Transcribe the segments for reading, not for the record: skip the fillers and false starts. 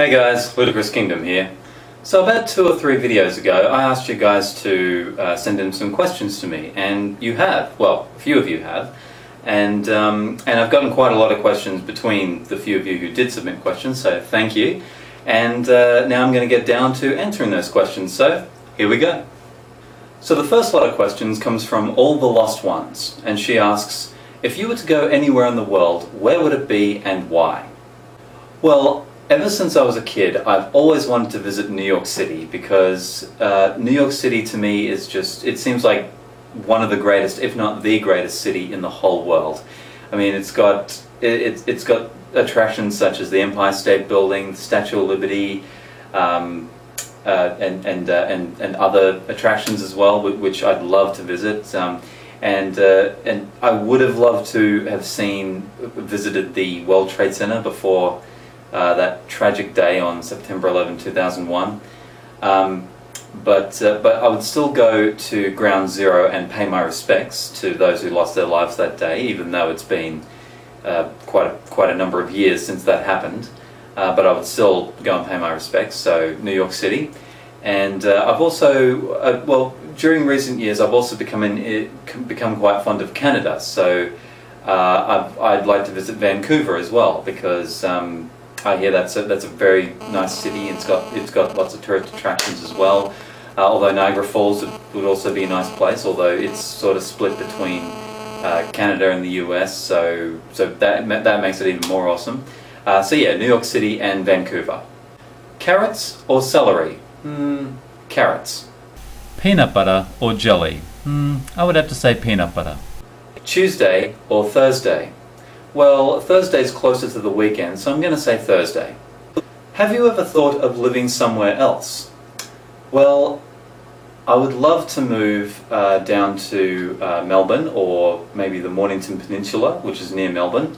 Hey guys, Ludicrous Kingdom here. So about 2 or 3 videos ago I asked you guys to send in some questions to me, and you have. Well, a few of you have. And I've gotten quite a lot of questions between the few of you who did submit questions, so thank you. And now I'm going to get down to answering those questions, so here we go. So the first lot of questions comes from All the Lost Ones, and she asks, if you were to go anywhere in the world, where would it be and why? Well, ever since I was a kid, I've always wanted to visit New York City because New York City to me is just, it seems like one of the greatest, if not the greatest city in the whole world. I mean, it's got attractions such as the Empire State Building, the Statue of Liberty, and other attractions as well, which I'd love to visit. And I would have loved to have visited the World Trade Center before that tragic day on September 11, 2001. But I would still go to Ground Zero and pay my respects to those who lost their lives that day, even though it's been quite a number of years since that happened. But I would still go and pay my respects, so New York City. And I've also, well, during recent years I've also become quite fond of Canada, so I'd like to visit Vancouver as well, because I hear that's a very nice city. It's got lots of tourist attractions as well. Although Niagara Falls would also be a nice place, although it's sort of split between Canada and the US, so that makes it even more awesome. So yeah, New York City and Vancouver. Carrots or celery? Carrots. Peanut butter or jelly? I would have to say peanut butter. Tuesday or Thursday? Well, Thursday's closer to the weekend, so I'm going to say Thursday. Have you ever thought of living somewhere else? Well, I would love to move down to Melbourne, or maybe the Mornington Peninsula, which is near Melbourne,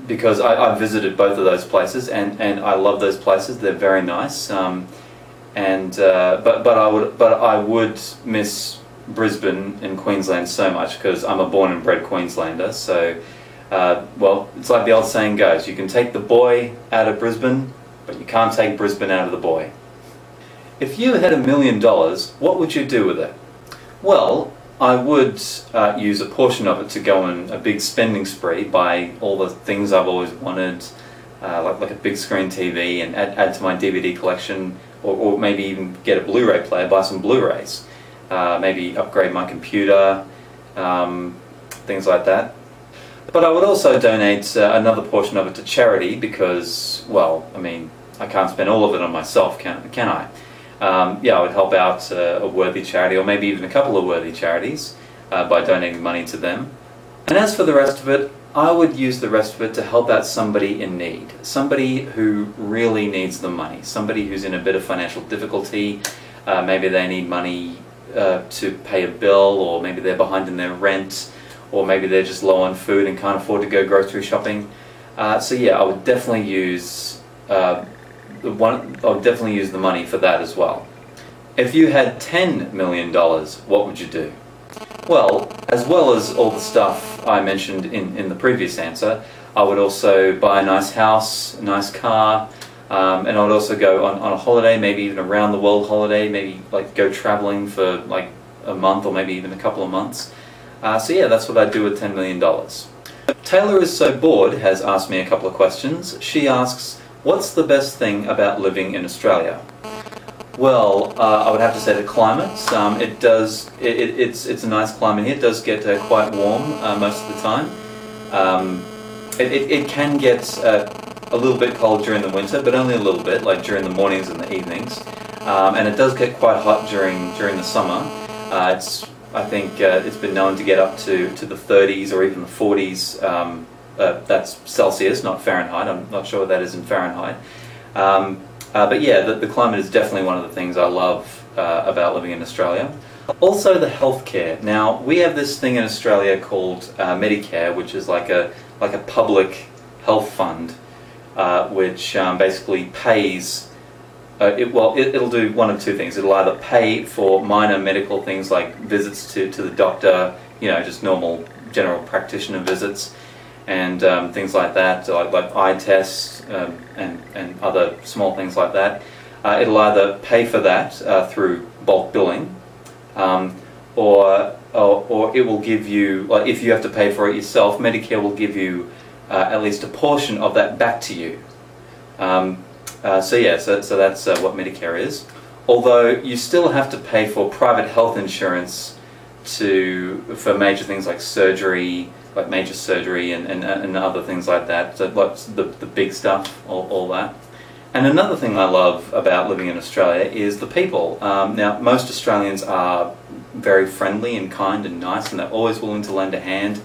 because I've visited both of those places, and I love those places. They're very nice. But I would miss Brisbane and Queensland so much, because I'm a born and bred Queenslander. So, well, it's like the old saying goes: you can take the boy out of Brisbane, but you can't take Brisbane out of the boy. If you had $1 million, what would you do with it? Well, I would use a portion of it to go on a big spending spree, buy all the things I've always wanted, like a big screen TV, and add to my DVD collection, or maybe even get a Blu-ray player, buy some Blu-rays, maybe upgrade my computer, things like that. But I would also donate another portion of it to charity, because, well, I mean, I can't spend all of it on myself, can I? Yeah, I would help out a worthy charity, or maybe even a couple of worthy charities, by donating money to them. And as for the rest of it, I would use the rest of it to help out somebody in need, somebody who really needs the money, somebody who's in a bit of financial difficulty. Maybe they need money to pay a bill, or maybe they're behind in their rent, or maybe they're just low on food and can't afford to go grocery shopping. So yeah, I would definitely use the money for that as well. If you had $10 million, what would you do? Well as all the stuff I mentioned in the previous answer, I would also buy a nice house, a nice car, and I would also go on a holiday, maybe even a round the world holiday, maybe like go traveling for like a month or maybe even a couple of months. So yeah, that's what I'd do with $10 million. Taylor Is So Bored has asked me a couple of questions. She asks, what's the best thing about living in Australia? Well, I would have to say the climate. It's a nice climate here. It does get quite warm most of the time. It can get a little bit cold during the winter, but only a little bit, like during the mornings and the evenings. And it does get quite hot during the summer. I think it's been known to get up to the 30s or even the 40s. That's Celsius, not Fahrenheit. I'm not sure what that is in Fahrenheit. But yeah, the climate is definitely one of the things I love about living in Australia. Also the healthcare. Now, we have this thing in Australia called Medicare, which is like a public health fund, which basically pays. It'll do one of two things. It'll either pay for minor medical things like visits to the doctor, just normal general practitioner visits, and things like that, like eye tests and other small things like that. It'll either pay for that through bulk billing, or it will give you, like if you have to pay for it yourself, Medicare will give you at least a portion of that back to you. So that's what Medicare is. Although you still have to pay for private health insurance for major things like surgery, like major surgery and other things like that. So like the big stuff, all that. And another thing I love about living in Australia is the people. Now, most Australians are very friendly and kind and nice, and they're always willing to lend a hand.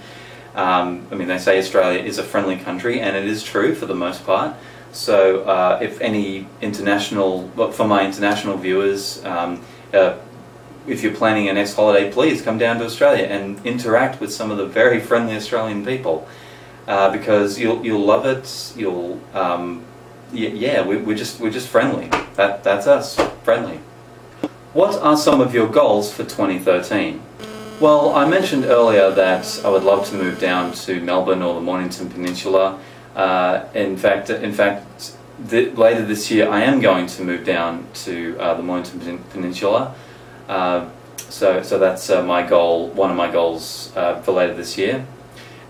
I mean, they say Australia is a friendly country, and it is true for the most part. So if any for my international viewers, if you're planning a next holiday, please come down to Australia and interact with some of the very friendly Australian people, because you'll love it. We're just friendly. That's us, friendly. What are some of your goals for 2013? Well, I mentioned earlier that I would love to move down to Melbourne or the Mornington Peninsula. In fact, later this year I am going to move down to the Mornington Peninsula. So that's my goal, one of my goals for later this year.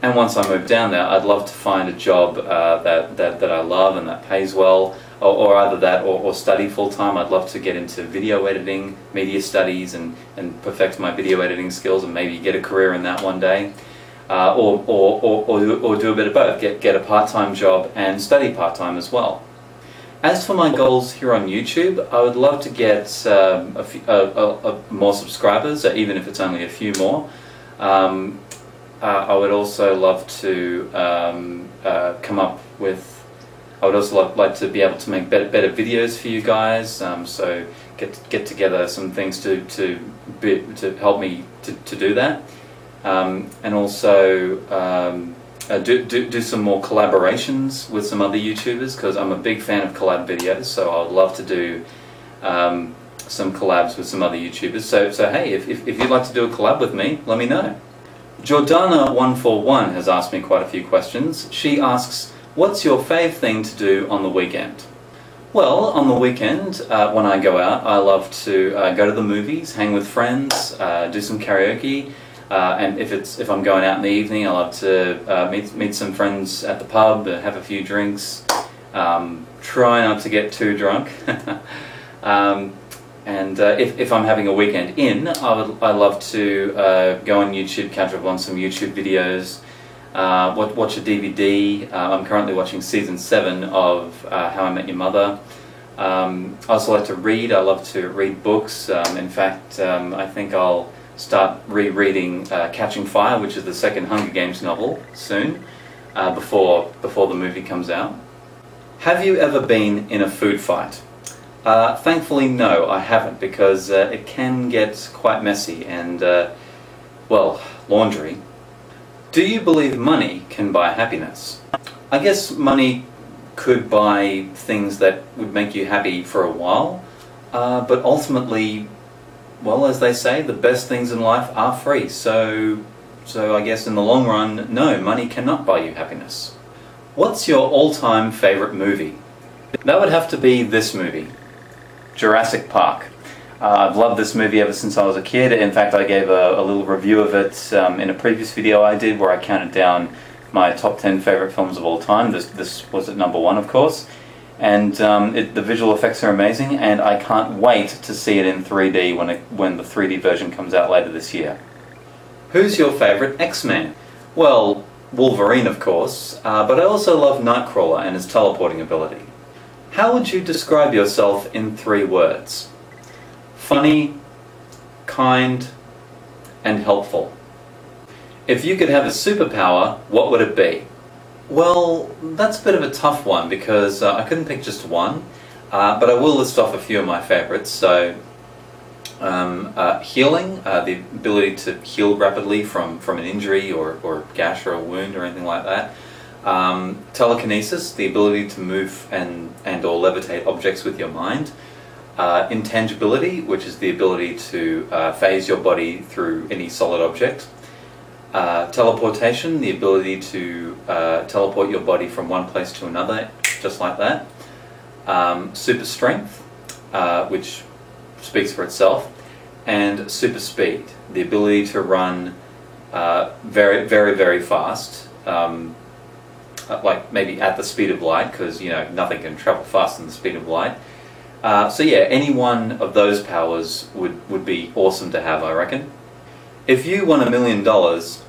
And once I move down there, I'd love to find a job that I love and that pays well, or either that or study full-time. I'd love to get into video editing, media studies, and perfect my video editing skills, and maybe get a career in that one day. Or do a bit of both, get a part-time job and study part-time as well. As for my goals here on YouTube, I would love to get more subscribers, even if it's only a few more. I would also love to I would also like to be able to make better videos for you guys. So get together some things to help me to do that, and also do some more collaborations with some other YouTubers, because I'm a big fan of collab videos. So I would love to do some collabs with some other YouTubers. So hey, if you'd like to do a collab with me, let me know. Jordana141 has asked me quite a few questions. She asks, what's your fave thing to do on the weekend? Well, on the weekend, when I go out, I love to go to the movies, hang with friends, do some karaoke, and if I'm going out in the evening, I love to meet some friends at the pub, have a few drinks, try not to get too drunk. And if I'm having a weekend in, I love to go on YouTube, catch up on some YouTube videos, watch a DVD. I'm currently watching season 7 of How I Met Your Mother. I also like to read. I love to read books. In fact, I think I'll start rereading Catching Fire, which is the second Hunger Games novel, soon, before the movie comes out. Have you ever been in a food fight? Thankfully, no, I haven't, because it can get quite messy and, laundry. Do you believe money can buy happiness? I guess money could buy things that would make you happy for a while, but ultimately, well, as they say, the best things in life are free. So I guess in the long run, no, money cannot buy you happiness. What's your all-time favorite movie? That would have to be this movie, Jurassic Park. I've loved this movie ever since I was a kid. In fact, I gave a little review of it in a previous video I did, where I counted down my top 10 favorite films of all time. This was at number 1, of course. And the visual effects are amazing, and I can't wait to see it in 3D when the 3D version comes out later this year. Who's your favorite X-Man? Well, Wolverine, of course, but I also love Nightcrawler and his teleporting ability. How would you describe yourself in 3 words? Funny, kind, and helpful. If you could have a superpower, what would it be? Well, that's a bit of a tough one, because I couldn't pick just one, but I will list off a few of my favorites. So, healing, the ability to heal rapidly from an injury or gash or a wound or anything like that. Telekinesis, the ability to move and or levitate objects with your mind. Intangibility, which is the ability to phase your body through any solid object. teleportation, the ability to teleport your body from one place to another, just like that. Super strength, which speaks for itself, and super speed, the ability to run very, very, very fast, like maybe at the speed of light, because nothing can travel faster than the speed of light. So yeah, any one of those powers would be awesome to have, I reckon. If you won $1 million,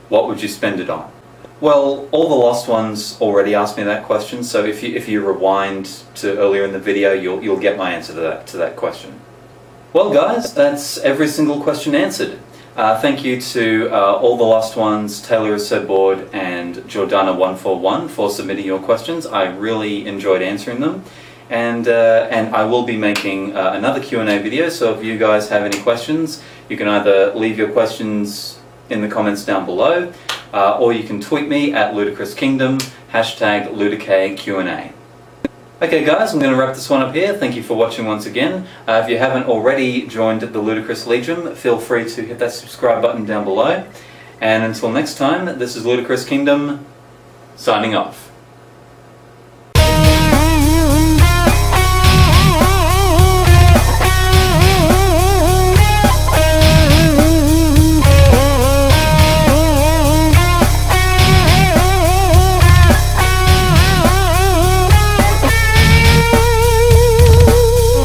what would you spend it on? Well, all the lost ones already asked me that question, so if you rewind to earlier in the video, you'll get my answer to that question. Well guys, that's every single question answered. Thank you to all the lost ones, Taylor is so bored and Jordana141 for submitting your questions. I really enjoyed answering them. And I will be making another Q&A video, so if you guys have any questions, you can either leave your questions in the comments down below, or you can tweet me at Ludicrous Kingdom, #LudicaQ&A. Okay guys, I'm going to wrap this one up here. Thank you for watching once again. If you haven't already joined the Ludicrous Legion, feel free to hit that subscribe button down below. And until next time, this is Ludicrous Kingdom, signing off.